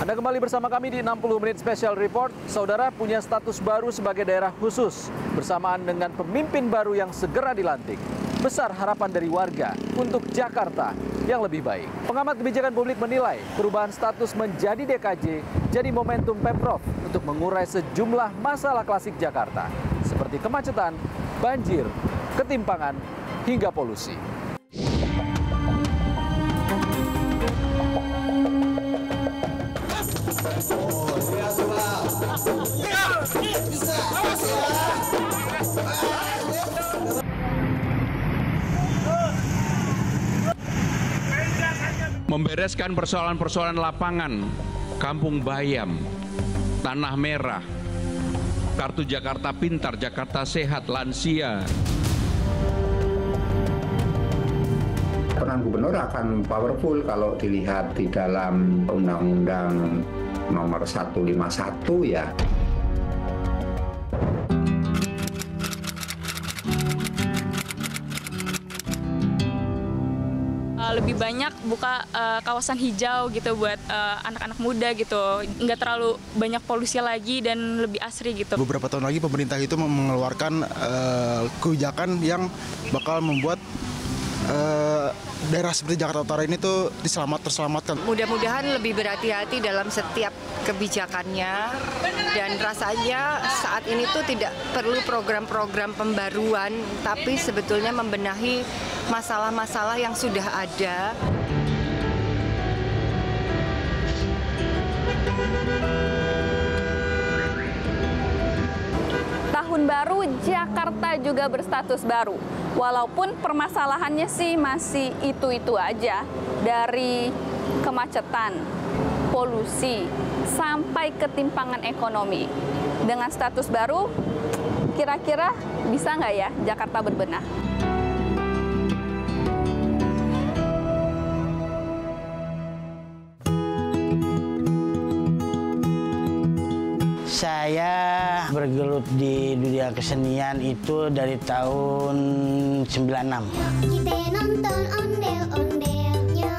Anda kembali bersama kami di 60 Menit Special Report. Saudara punya status baru sebagai daerah khusus bersamaan dengan pemimpin baru yang segera dilantik. Besar harapan dari warga untuk Jakarta yang lebih baik. Pengamat kebijakan publik menilai perubahan status menjadi DKJ jadi momentum Pemprov untuk mengurai sejumlah masalah klasik Jakarta seperti kemacetan, banjir, ketimpangan, hingga polusi. Membereskan persoalan-persoalan lapangan, Kampung Bayam, Tanah Merah, Kartu Jakarta Pintar, Jakarta Sehat, lansia. Peran gubernur akan powerful kalau dilihat di dalam Undang-Undang Nomor 151 ya. Lebih banyak buka kawasan hijau gitu buat anak-anak muda gitu, nggak terlalu banyak polusi lagi dan lebih asri gitu. Beberapa tahun lagi pemerintah itu mengeluarkan kebijakan yang bakal membuat daerah seperti Jakarta Utara ini tuh terselamatkan. Mudah-mudahan lebih berhati-hati dalam setiap kebijakannya, dan rasanya saat ini tuh tidak perlu program-program pembaruan, tapi sebetulnya membenahi masalah-masalah yang sudah ada. Tahun baru Jakarta juga berstatus baru. Walaupun permasalahannya sih masih itu-itu aja. Dari kemacetan, polusi, sampai ketimpangan ekonomi. Dengan status baru, kira-kira bisa nggak ya Jakarta berbenah? Saya bergelut di dunia kesenian itu dari tahun 96. Kita nonton ondel-ondelnya.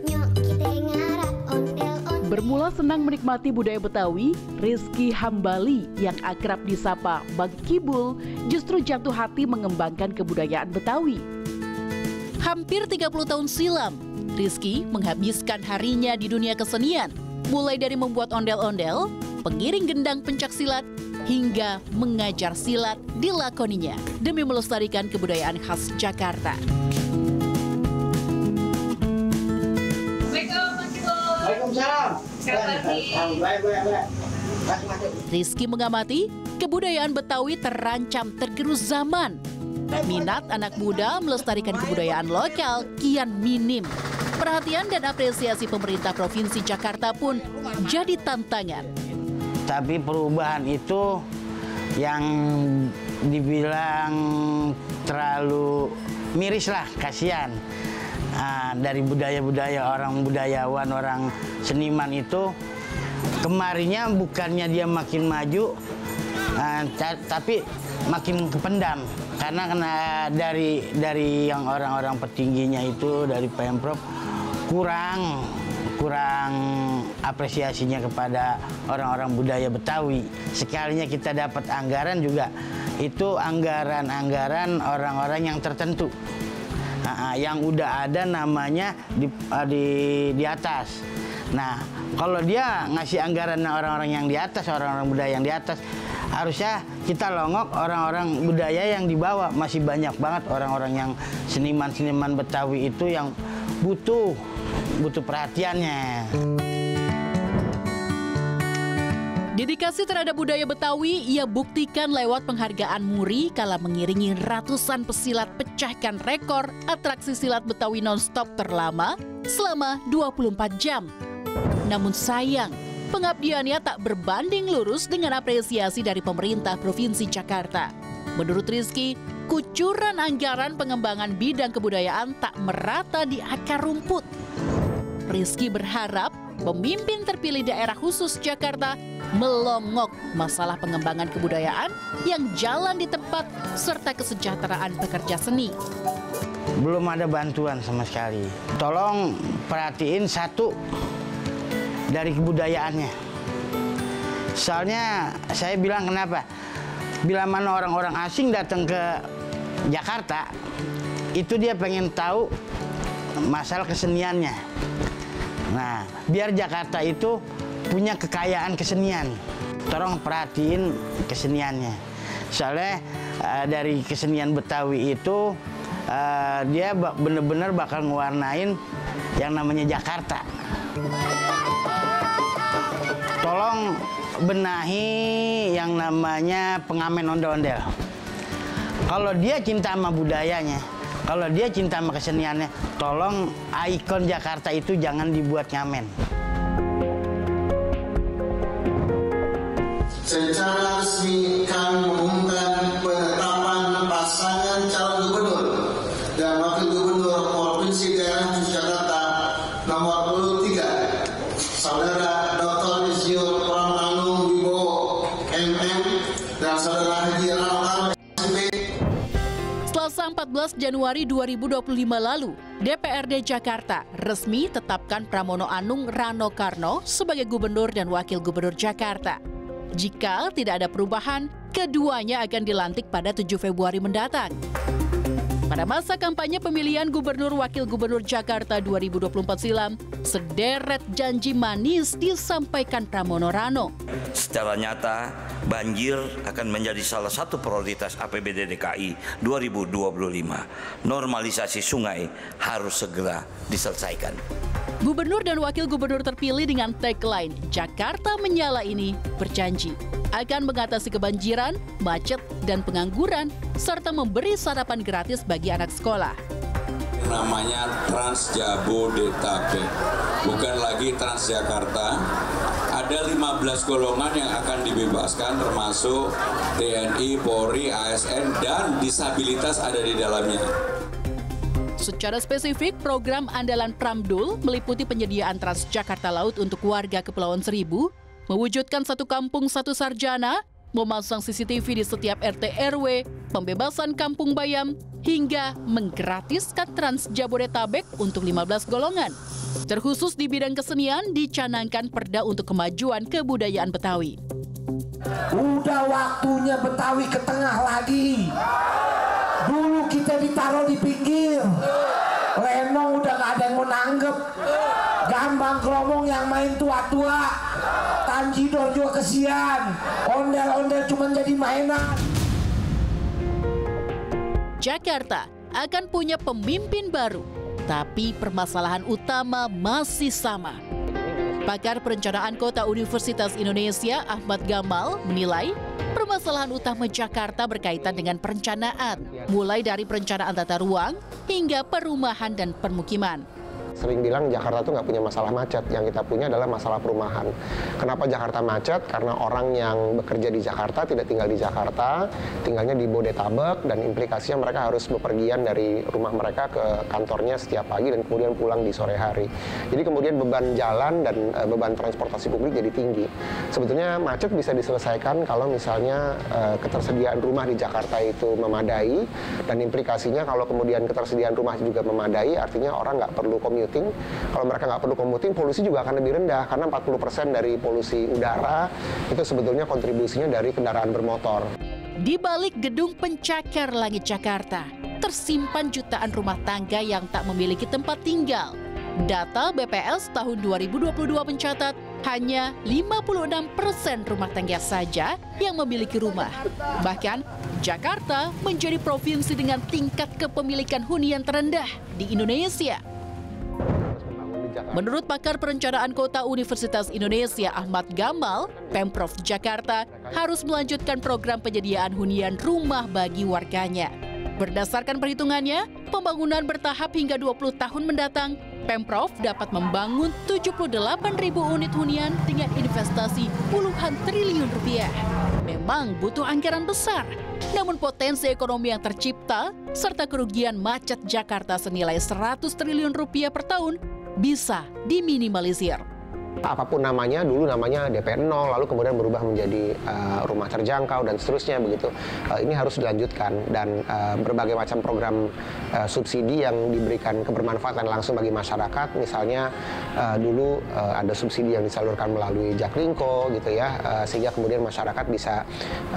Nyok kita ngarap ondel-ondel. Bermula senang menikmati budaya Betawi, Rizky Hambali yang akrab disapa Bang Kibul justru jatuh hati mengembangkan kebudayaan Betawi. Hampir 30 tahun silam, Rizky menghabiskan harinya di dunia kesenian. Mulai dari membuat ondel-ondel, pengiring gendang pencak silat, hingga mengajar silat dilakoninya demi melestarikan kebudayaan khas Jakarta. Rizky mengamati kebudayaan Betawi terancam tergerus zaman. Minat anak muda melestarikan kebudayaan lokal kian minim. Perhatian dan apresiasi pemerintah Provinsi Jakarta pun jadi tantangan. Tapi perubahan itu yang dibilang terlalu miris lah, kasihan. Dari budaya-budaya orang budayawan, orang seniman itu kemarinnya bukannya dia makin maju, tapi makin kependam. Karena dari yang orang-orang petingginya itu, dari Pemprov, kurang apresiasinya kepada orang-orang budaya Betawi. Sekalinya kita dapat anggaran juga, itu anggaran orang-orang yang tertentu. Yang udah ada namanya di atas. Nah, kalau dia ngasih anggaran orang-orang yang di atas, orang-orang budaya yang di atas, harusnya kita longok orang-orang budaya yang di bawah. Masih banyak banget orang-orang yang seniman-seniman Betawi itu yang butuh perhatiannya. Dedikasi terhadap budaya Betawi ia buktikan lewat penghargaan Muri kala mengiringi ratusan pesilat pecahkan rekor atraksi silat Betawi nonstop terlama selama 24 jam. Namun sayang, pengabdiannya tak berbanding lurus dengan apresiasi dari pemerintah Provinsi Jakarta. Menurut Rizky, kucuran anggaran pengembangan bidang kebudayaan tak merata di akar rumput. Rizky berharap pemimpin terpilih daerah khusus Jakarta melongok masalah pengembangan kebudayaan yang jalan di tempat serta kesejahteraan pekerja seni. Belum ada bantuan sama sekali. Tolong perhatiin satu, dari kebudayaannya. Soalnya saya bilang kenapa? Bila mana orang-orang asing datang ke Jakarta, itu dia pengen tahu masalah keseniannya. Nah, biar Jakarta itu punya kekayaan kesenian. Tolong perhatiin keseniannya. Soalnya dari kesenian Betawi itu dia benar-benar bakal ngewarnain yang namanya Jakarta. Tolong benahi yang namanya pengamen ondel-ondel. Kalau dia cinta sama budayanya, kalau dia cinta sama keseniannya, tolong ikon Jakarta itu jangan dibuat ngamen. Secara resmi kami mengumumkan penetapan pasangan calon gubernur dan wakil gubernur Provinsi Daerah Khusus Jakarta nomor 23, Saudara Dr. Insinyur Pramanung Wibowo MM dan Saudara Haji Rano SP. Selasa 14 Januari 2025 lalu, DPRD Jakarta resmi tetapkan Pramono Anung Rano Karno sebagai gubernur dan wakil gubernur Jakarta. Jika tidak ada perubahan, keduanya akan dilantik pada 7 Februari mendatang. Pada masa kampanye pemilihan Gubernur Wakil Gubernur Jakarta 2024 silam, sederet janji manis disampaikan Pramono Rano. Secara nyata, banjir akan menjadi salah satu prioritas APBD DKI 2025. Normalisasi sungai harus segera diselesaikan. Gubernur dan wakil gubernur terpilih dengan tagline Jakarta Menyala ini berjanji akan mengatasi kebanjiran, macet, dan pengangguran, serta memberi sarapan gratis bagi anak sekolah. Namanya Trans Jabodetabek, bukan lagi Transjakarta. Ada 15 golongan yang akan dibebaskan, termasuk TNI, Polri, ASN, dan disabilitas ada di dalamnya. Secara spesifik, program andalan Pramdul meliputi penyediaan Transjakarta Laut untuk warga Kepulauan Seribu, mewujudkan satu kampung satu sarjana, memasang CCTV di setiap RT RW, pembebasan kampung bayam, hingga menggratiskan Trans Jabodetabek untuk 15 golongan. Terkhusus di bidang kesenian, dicanangkan Perda untuk Kemajuan Kebudayaan Betawi. Udah waktunya Betawi ke tengah lagi. Dulu kita ditaruh di pinggir. Lenong udah gak ada yang mau nanggep. Gambang Kromong yang main tua-tua. Tanjidor juga kesian. Ondel-ondel cuma jadi mainan. Jakarta akan punya pemimpin baru, tapi permasalahan utama masih sama. Pakar Perencanaan Kota Universitas Indonesia Ahmad Gamal menilai permasalahan utama Jakarta berkaitan dengan perencanaan, mulai dari perencanaan tata ruang hingga perumahan dan permukiman. Sering bilang Jakarta tuh nggak punya masalah macet, yang kita punya adalah masalah perumahan. Kenapa Jakarta macet? Karena orang yang bekerja di Jakarta tidak tinggal di Jakarta, tinggalnya di Bodetabek, dan implikasinya mereka harus bepergian dari rumah mereka ke kantornya setiap pagi dan kemudian pulang di sore hari. Jadi kemudian beban jalan dan beban transportasi publik jadi tinggi. Sebetulnya macet bisa diselesaikan kalau misalnya ketersediaan rumah di Jakarta itu memadai, dan implikasinya kalau kemudian ketersediaan rumah juga memadai, artinya orang nggak perlu commuting. Kalau mereka nggak perlu commuting, polusi juga akan lebih rendah, karena 40% dari polusi udara itu sebetulnya kontribusinya dari kendaraan bermotor. Di balik gedung pencakar langit Jakarta, tersimpan jutaan rumah tangga yang tak memiliki tempat tinggal. Data BPS tahun 2022 mencatat hanya 56% rumah tangga saja yang memiliki rumah. Bahkan, Jakarta menjadi provinsi dengan tingkat kepemilikan hunian terendah di Indonesia. Menurut pakar perencanaan kota Universitas Indonesia Ahmad Gamal, Pemprov Jakarta harus melanjutkan program penyediaan hunian rumah bagi warganya. Berdasarkan perhitungannya, pembangunan bertahap hingga 20 tahun mendatang, Pemprov dapat membangun 78.000 unit hunian dengan investasi puluhan triliun rupiah. Memang butuh anggaran besar, namun potensi ekonomi yang tercipta serta kerugian macet Jakarta senilai 100 triliun rupiah per tahun bisa diminimalisir. Apapun namanya, dulu namanya DP 0, lalu kemudian berubah menjadi rumah terjangkau dan seterusnya begitu. Ini harus dilanjutkan, dan berbagai macam program subsidi yang diberikan kebermanfaatan langsung bagi masyarakat. Misalnya dulu ada subsidi yang disalurkan melalui Jaklingko gitu ya, sehingga kemudian masyarakat bisa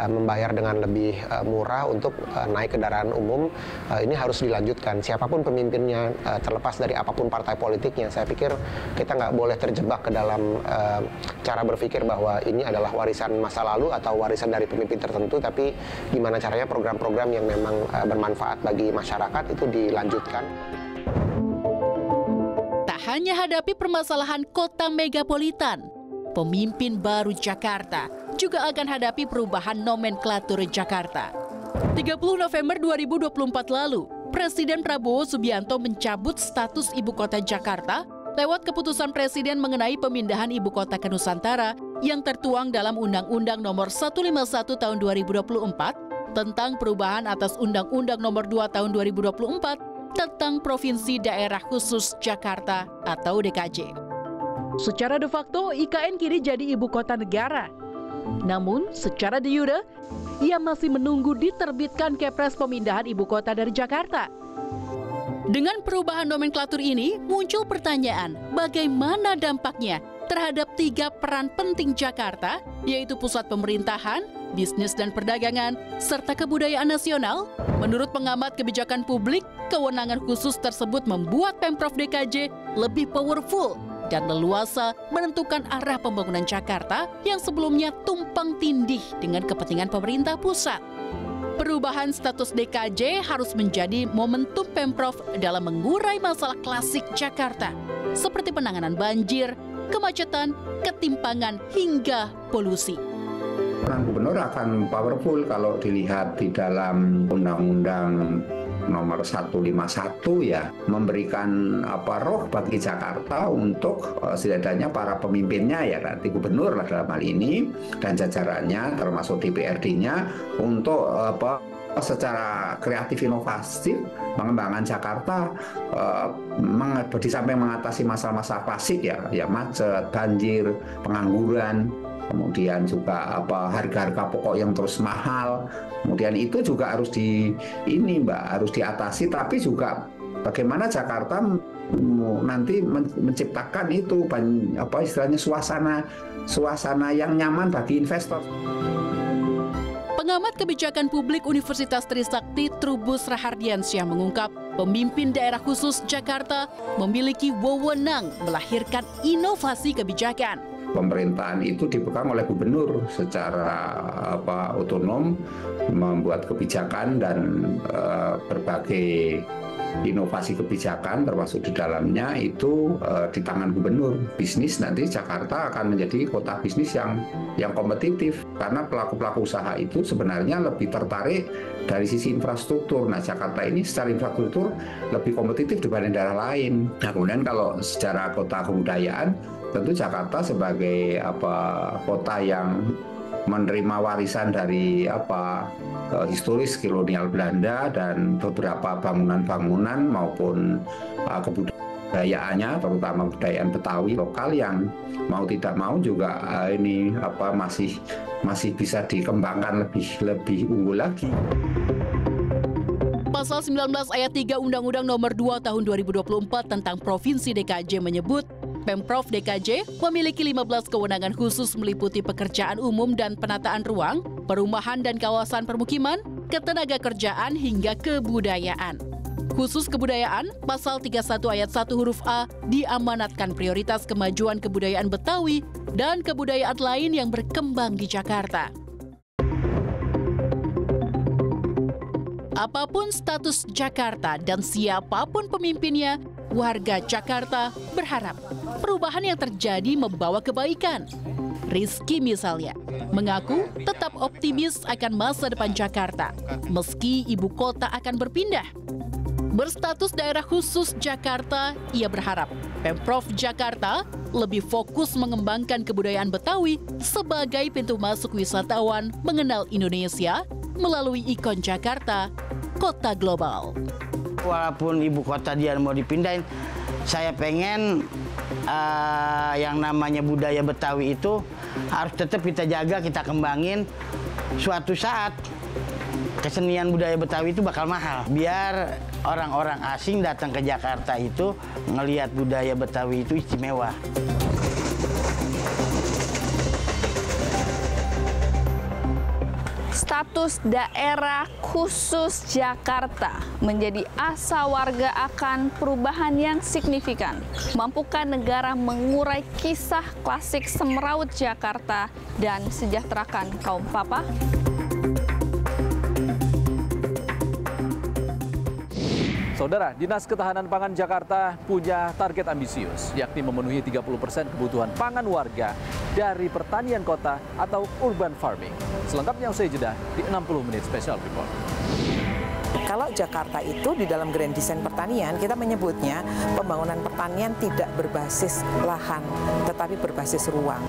membayar dengan lebih murah untuk naik kendaraan umum. Ini harus dilanjutkan. Siapapun pemimpinnya, terlepas dari apapun partai politiknya, saya pikir kita nggak boleh terjebak ke dalam cara berpikir bahwa ini adalah warisan masa lalu atau warisan dari pemimpin tertentu, tapi gimana caranya program-program yang memang bermanfaat bagi masyarakat itu dilanjutkan. Tak hanya hadapi permasalahan kota megapolitan, pemimpin baru Jakarta juga akan hadapi perubahan nomenklatur Jakarta. 30 November 2024 lalu, Presiden Prabowo Subianto mencabut status ibu kota Jakarta lewat keputusan Presiden mengenai pemindahan ibu kota ke Nusantara yang tertuang dalam Undang-Undang Nomor 151 Tahun 2024 tentang perubahan atas Undang-Undang Nomor 2 Tahun 2024 tentang Provinsi Daerah Khusus Jakarta atau DKJ. Secara de facto, IKN kini jadi ibu kota negara. Namun, secara de jure, ia masih menunggu diterbitkan Kepres pemindahan ibu kota dari Jakarta. Dengan perubahan nomenklatur ini, muncul pertanyaan bagaimana dampaknya terhadap 3 peran penting Jakarta, yaitu pusat pemerintahan, bisnis dan perdagangan, serta kebudayaan nasional. Menurut pengamat kebijakan publik, kewenangan khusus tersebut membuat Pemprov DKJ lebih powerful dan leluasa menentukan arah pembangunan Jakarta yang sebelumnya tumpang tindih dengan kepentingan pemerintah pusat. Perubahan status DKJ harus menjadi momentum Pemprov dalam mengurai masalah klasik Jakarta, seperti penanganan banjir, kemacetan, ketimpangan, hingga polusi. Peran gubernur akan powerful kalau dilihat di dalam Undang-Undang Nomor 151 ya, memberikan roh bagi Jakarta untuk setidaknya para pemimpinnya ya, nanti gubernur lah dalam hal ini dan jajarannya termasuk DPRD-nya untuk secara kreatif inovatif mengembangkan Jakarta di samping mengatasi masalah-masalah klasik ya macet, banjir, pengangguran, kemudian juga harga-harga pokok yang terus mahal. Kemudian itu juga harus harus diatasi, tapi juga bagaimana Jakarta nanti menciptakan itu istilahnya suasana yang nyaman bagi investor. Pengamat kebijakan publik Universitas Trisakti Trubus Rahardiansyah mengungkap pemimpin daerah khusus Jakarta memiliki wewenang melahirkan inovasi kebijakan. Pemerintahan itu dipegang oleh gubernur secara otonom membuat kebijakan dan berbagai inovasi kebijakan termasuk di dalamnya itu di tangan gubernur. Bisnis nanti Jakarta akan menjadi kota bisnis yang kompetitif karena pelaku-pelaku usaha itu sebenarnya lebih tertarik dari sisi infrastruktur. Nah, Jakarta ini secara infrastruktur lebih kompetitif dibanding daerah lain. Nah, kemudian kalau secara kota kebudayaan, tentu Jakarta sebagai kota yang menerima warisan dari historis kolonial Belanda dan beberapa bangunan-bangunan maupun kebudayaannya, terutama kebudayaan Betawi lokal yang mau tidak mau juga masih bisa dikembangkan lebih unggul lagi. Pasal 19 ayat 3 Undang-Undang Nomor 2 Tahun 2024 tentang Provinsi DKJ menyebut Pemprov DKJ memiliki 15 kewenangan khusus meliputi pekerjaan umum dan penataan ruang, perumahan dan kawasan permukiman, ketenagakerjaan hingga kebudayaan. Khusus kebudayaan, Pasal 31 ayat 1 huruf A diamanatkan prioritas kemajuan kebudayaan Betawi dan kebudayaan lain yang berkembang di Jakarta. Apapun status Jakarta dan siapapun pemimpinnya, warga Jakarta berharap perubahan yang terjadi membawa kebaikan. Rizky misalnya mengaku tetap optimis akan masa depan Jakarta meski ibu kota akan berpindah. Berstatus daerah khusus Jakarta, ia berharap Pemprov Jakarta lebih fokus mengembangkan kebudayaan Betawi sebagai pintu masuk wisatawan mengenal Indonesia melalui ikon Jakarta, kota global. Walaupun ibu kota dia mau dipindahin, saya pengen yang namanya budaya Betawi itu harus tetap kita jaga, kita kembangin. Suatu saat kesenian budaya Betawi itu bakal mahal. Biar orang-orang asing datang ke Jakarta itu ngelihat budaya Betawi itu istimewa. Status daerah khusus Jakarta menjadi asa warga akan perubahan yang signifikan. Mampukah negara mengurai kisah klasik semeraut Jakarta dan sejahterakan kaum papa? Saudara, Dinas Ketahanan Pangan Jakarta punya target ambisius, yakni memenuhi 30% kebutuhan pangan warga dari pertanian kota atau urban farming. Selengkapnya usai jeda di 60 menit special report. Kalau Jakarta itu di dalam Grand Design Pertanian, kita menyebutnya pembangunan pertanian tidak berbasis lahan, tetapi berbasis ruang.